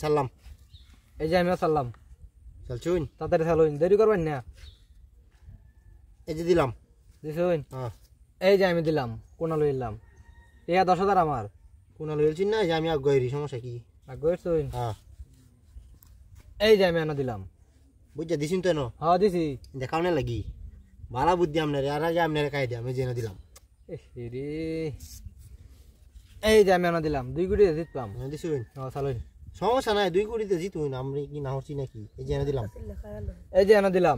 সালাম এই যে আমিও সালাম চলছুন তাড়াতাড়ি চালুন দেরি করবেন না এই যে দিলাম দিছুন হ্যাঁ এই যে আমি দিলাম কোনা লইলাম টিয়া 10,000 আমার কোনা লইলছিন না যে আমি আগাইরি সমস্যা কি আগইছুন হ্যাঁ এই যে আমি আনা দিলাম বুঝা দিছিন তো না হ্যাঁ দিছি দেখাও না লাগি ভাড়া বুদ্ধি আপনারে আর আগে আপনারে কাই দিই আমি জেনে দিলাম রে এই যে আমি আনা দিলাম 2 কোটি জিতলাম দিছুন হ্যাঁ চালুন সমস্যা নাই 2 কোটিতে জিতুন আমরা কি না হচ্ছি নাকি এই যে এনে দিলাম এই যে আনা দিলাম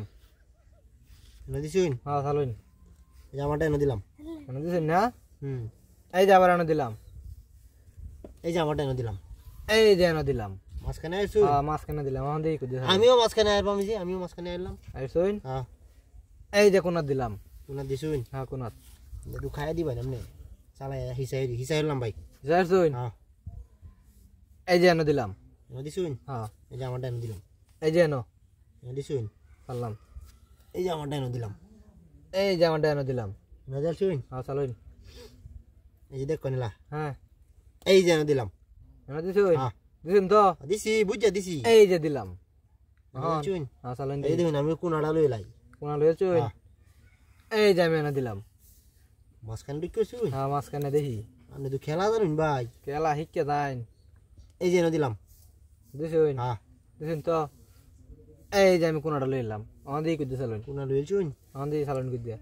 এনে দিছুন হ্যাঁ চালুন এই যে আমারটা এনে দিলাম আনা দিছেন না হুম এই যে আবার আনা দিলাম এই যে আমারটা এনে দিলাম এই যে আনা দিলাম মাঝখানে আইছু হ্যাঁ মাঝখানে দিলাম এখন দেখি কই দিছেন আমিও মাঝখানে আইলাম যে আমিও মাঝখানে আইলাম আইছুন হ্যাঁ এই যে কোনা দিলাম কোনা দিছুন হ্যাঁ কোনা একটু খাইয়া দিবা আমনে চালাই হিসাই হলাম ভাই যাইছুন হ্যাঁ এই যে আনা দিলাম এনে দিছুন হ্যাঁ এই যে আমারটা এনে দিলাম এই যে আনো এনে দিছুন চাললাম এই যে আমারটা এনে দিলাম এই যে আমারটা আনা দিলাম এনে দিছুন হ্যাঁ চালুন এই যে দেখো নিলা হ্যাঁ এই যে এনে দিলাম আনা দিছুন হ্যাঁ দিছেন তো দিছি বুঝা দিছি এই যে দিলাম হ্যাঁ দিছুন হ্যাঁ চালুন এই দেখুন আমি কোনাটা লই লাই কোনা লইছুন হ্যাঁ এই যে আমি আনা দিলাম মাঝখানে ঢুকেছুন হ্যাঁ মাঝখানে দেখি আপনি তো খেলা জানুন ভাই কেলা শিখকে যাইন এই যে এনে দিলাম দিছুন হ্যাঁ দিছেন তো এই যে আমি কোনাটা লইলাম আমার দিকে কই চালুন কোনা লইলছুন আমার দিকে চালুন কই দিয়া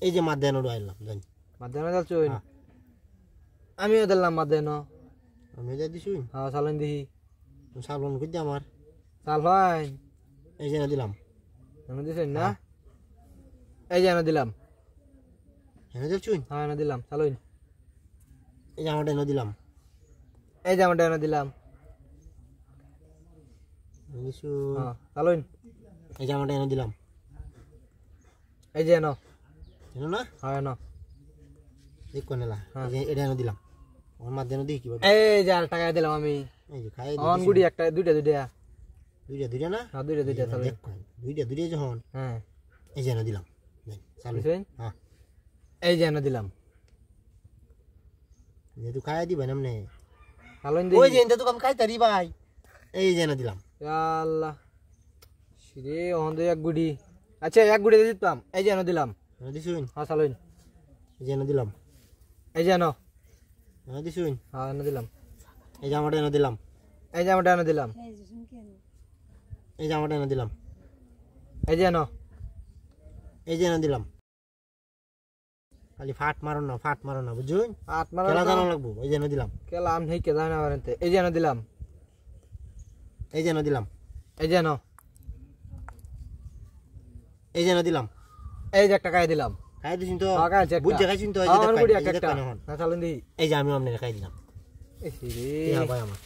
এই যে মাধ্যাহ্ন আইলাম জানি মাধ্যমে চালছুন হ্যাঁ। আমিও দিলাম মাধ্যমে আমি যা দিছুন হ্যাঁ চালুন দেখি সাবলন কই দে আমার চাল হয় এই যে এনে দিলাম আমি দিছেন না এই যে আমি দিলাম এনে দিছুন হ্যাঁ এনে দিলাম চালুন এই যে আমারটা এনে দিলাম এই যে আমারটা এনে দিলাম এনে দিছুন হ্যাঁ চালুন এই যে আমারটা এনে দিলাম এই যে এনো এনো না হ্যাঁ এনো দেখো নিলা এই যে এটা এনে দিলাম আমার মাধ্যাহ্ন দিই কি এই যে আর টাকা দিলাম আমি এই যে খাই অন গুড়ি একটা দুইটা দুইটা না হ্যাঁ দুইটা চালুন দেখো দুইটা যখন হ্যাঁ এই যে এনে দিলাম চালু দিছেন হ্যাঁ এই যে এনে দিলাম যেহেতু খাই দিবা নামনে চালুন ওই দেখি যে এটা তো আমি খাইতারি ভাই এই যে এনে দিলাম আল্লাহ শিরে অন দে এক গুড়ি আচ্ছা এক গুড়ি দিতাম এই যে এনে দিলাম এনে দিছুন হ্যাঁ চালুন এই যে এনে দিলাম এই যে এনো এনে দিছুন হ্যাঁ এনে দিলাম এই যে আমারটা এনে দিলাম এই যে আমারটা এনে দিলাম এই যে আমারটা এনে দিলাম এই যে এনো এই যে এনে দিলাম খালি ফাট মারো না বুঝুন আট মারা খেলা জানা লাগবো এই যে এনে দিলাম কেলা আম নেই কে জানা পারেনতে এই যে এনে দিলাম এই যে এনে দিলাম এই যে এনো এই যে এনে দিলাম এই যে একটা কাই দিলাম খাই দিছিন তো হ্যাঁ খাইছি একটা বুঝ খাইছিন তো এই যে আমার গুড়ি দেখো একটা এখন না চালুন দেখি এই যে আমি আপনাকে খাই দিলাম এই রে হ্যাঁ ভাই আমার